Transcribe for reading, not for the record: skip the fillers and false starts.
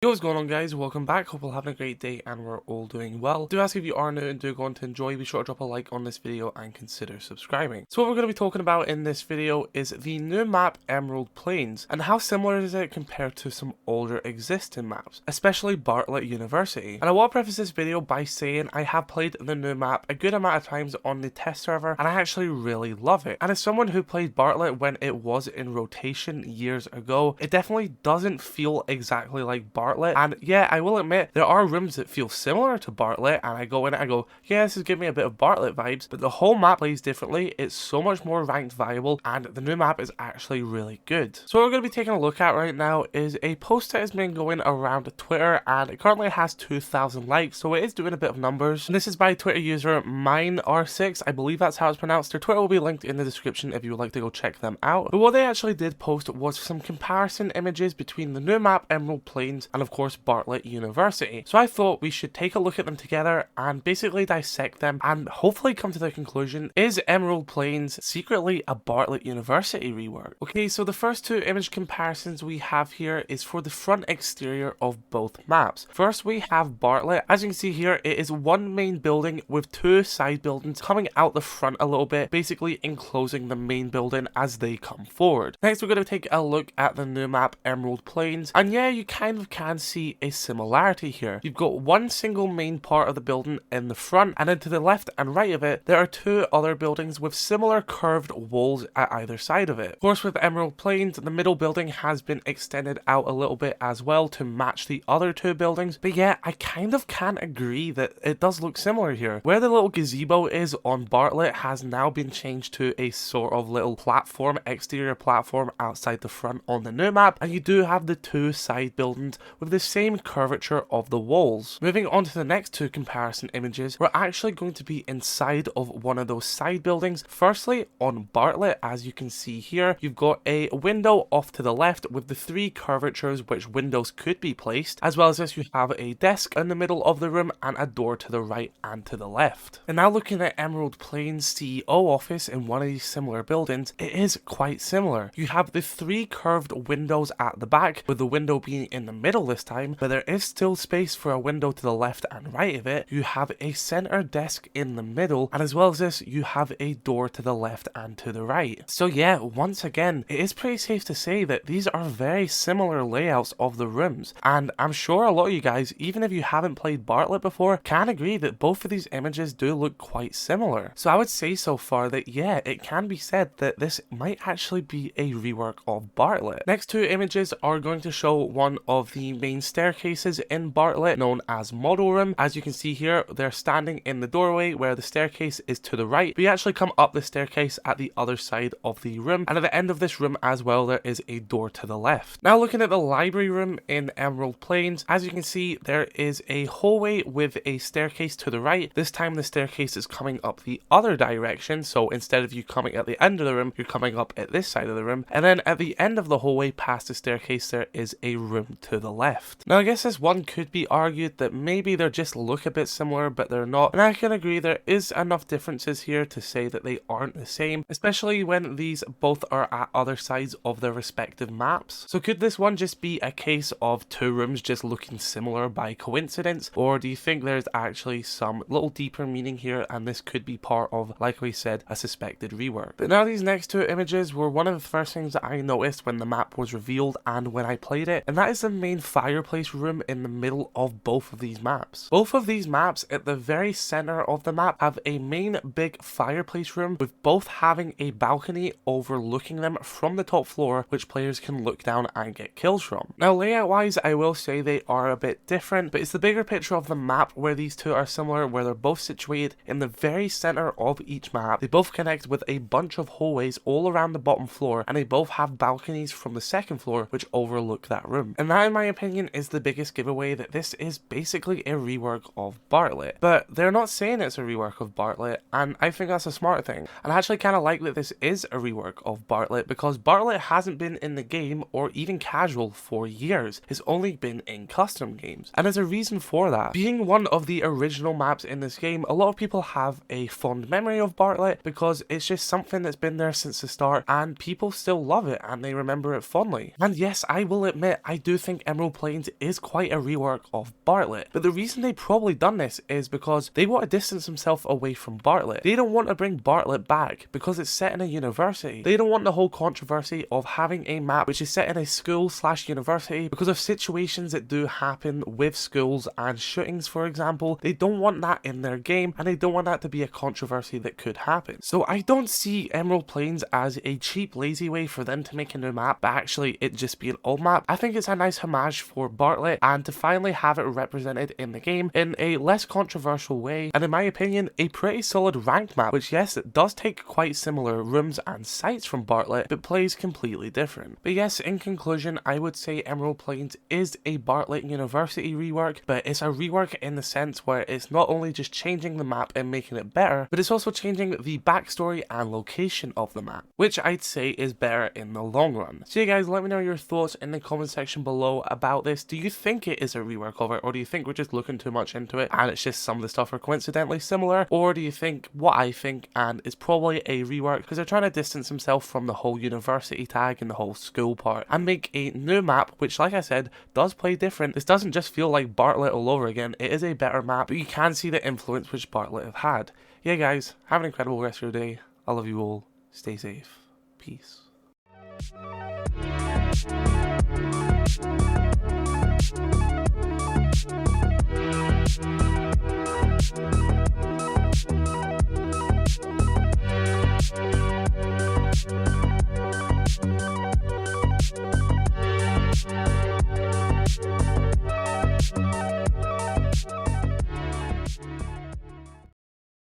Yo, what's going on, guys? Welcome back. Hope you're having a great day and we're all doing well. Do ask if you are new and do go on to enjoy, be sure to drop a like on this video and consider subscribing. So what we're going to be talking about in this video is the new map Emerald Plains and how similar is it compared to some older existing maps, especially Bartlett University. And I want to preface this video by saying I have played the new map a good amount of times on the test server and I actually really love it. And as someone who played Bartlett when it was in rotation years ago, it definitely doesn't feel exactly like Bartlett. And yeah, I will admit there are rooms that feel similar to Bartlett, and I go in it, I go, yeah, this is giving me a bit of Bartlett vibes, but the whole map plays differently. It's so much more ranked viable, and the new map is actually really good. So what we're going to be taking a look at right now is a post that has been going around Twitter, and it currently has 2,000 likes, so it is doing a bit of numbers. And this is by Twitter user MineR6, I believe that's how it's pronounced. Their Twitter will be linked in the description if you would like to go check them out. But what they actually did post was some comparison images between the new map Emerald Plains and of course Bartlett University. So I thought we should take a look at them together and basically dissect them and hopefully come to the conclusion, is Emerald Plains secretly a Bartlett University rework? Okay, so the first two image comparisons we have here is for the front exterior of both maps. First we have Bartlett. As you can see here, it is one main building with two side buildings coming out the front a little bit, basically enclosing the main building as they come forward. Next we're going to take a look at the new map Emerald Plains, and yeah, you kind of can see a similarity here. You've got one single main part of the building in the front, and then to the left and right of it there are two other buildings with similar curved walls at either side of it. Of course, with Emerald Plains, the middle building has been extended out a little bit as well to match the other two buildings, but yeah, I kind of can agree that it does look similar here. Where the little gazebo is on Bartlett has now been changed to a sort of little platform, exterior platform outside the front on the new map, and you do have the two side buildings with the same curvature of the walls. Moving on to the next two comparison images, we're actually going to be inside of one of those side buildings. Firstly, on Bartlett, as you can see here, you've got a window off to the left with the three curvatures which windows could be placed. As well as this, you have a desk in the middle of the room and a door to the right and to the left. And now looking at Emerald Plains CEO office in one of these similar buildings, it is quite similar. You have the three curved windows at the back, with the window being in the middle this time, but there is still space for a window to the left and right of it. You have a center desk in the middle, and as well as this, you have a door to the left and to the right. So yeah, once again, it is pretty safe to say that these are very similar layouts of the rooms, and I'm sure a lot of you guys, even if you haven't played Bartlett before, can agree that both of these images do look quite similar. So I would say so far that yeah, it can be said that this might actually be a rework of Bartlett. Next two images are going to show one of the main staircases in Bartlett, known as Model Room. As you can see here, they're standing in the doorway where the staircase is to the right, but you actually come up the staircase at the other side of the room, and at the end of this room as well there is a door to the left. Now looking at the library room in Emerald Plains, as you can see there is a hallway with a staircase to the right. This time the staircase is coming up the other direction, so instead of you coming at the end of the room, you're coming up at this side of the room, and then at the end of the hallway past the staircase there is a room to the left. Now I guess this one could be argued that maybe they just look a bit similar but they're not, and I can agree there is enough differences here to say that they aren't the same, especially when these both are at other sides of their respective maps. So could this one just be a case of two rooms just looking similar by coincidence, or do you think there's actually some little deeper meaning here and this could be part of, like we said, a suspected rework? But now these next two images were one of the first things that I noticed when the map was revealed and when I played it, and that is the main fireplace room in the middle of both of these maps. Both of these maps at the very center of the map have a main big fireplace room, with both having a balcony overlooking them from the top floor, which players can look down and get kills from. Now layout wise, I will say they are a bit different, but it's the bigger picture of the map where these two are similar, where they're both situated in the very center of each map. They both connect with a bunch of hallways all around the bottom floor, and they both have balconies from the second floor which overlook that room. And that, in my opinion, is the biggest giveaway that this is basically a rework of Bartlett. But they're not saying it's a rework of Bartlett, and I think that's a smart thing. And I actually kind of like that this is a rework of Bartlett, because Bartlett hasn't been in the game or even casual for years. It's only been in custom games. And there's a reason for that. Being one of the original maps in this game, a lot of people have a fond memory of Bartlett because it's just something that's been there since the start and people still love it and they remember it fondly. And yes, I will admit, I do think Emerald Emerald Plains is quite a rework of Bartlett, but the reason they probably done this is because they want to distance themselves away from Bartlett. They don't want to bring Bartlett back because it's set in a university. They don't want the whole controversy of having a map which is set in a school slash university because of situations that do happen with schools and shootings, for example. They don't want that in their game, and they don't want that to be a controversy that could happen. So I don't see Emerald Plains as a cheap, lazy way for them to make a new map, but actually it just be an old map. I think it's a nice homage for Bartlett, and to finally have it represented in the game in a less controversial way, and in my opinion, a pretty solid ranked map, which yes, it does take quite similar rooms and sites from Bartlett, but plays completely different. But yes, in conclusion, I would say Emerald Plains is a Bartlett University rework, but it's a rework in the sense where it's not only just changing the map and making it better, but it's also changing the backstory and location of the map, which I'd say is better in the long run. So yeah guys, let me know your thoughts in the comment section below about this. Do you think it is a rework of it, or do you think we're just looking too much into it and it's just some of the stuff are coincidentally similar, or do you think what I think and it's probably a rework because they're trying to distance themselves from the whole university tag and the whole school part and make a new map which, like I said, does play different. This doesn't just feel like Bartlett all over again. It is a better map, but you can see the influence which Bartlett have had. Yeah guys, have an incredible rest of your day. I love you all. Stay safe. Peace.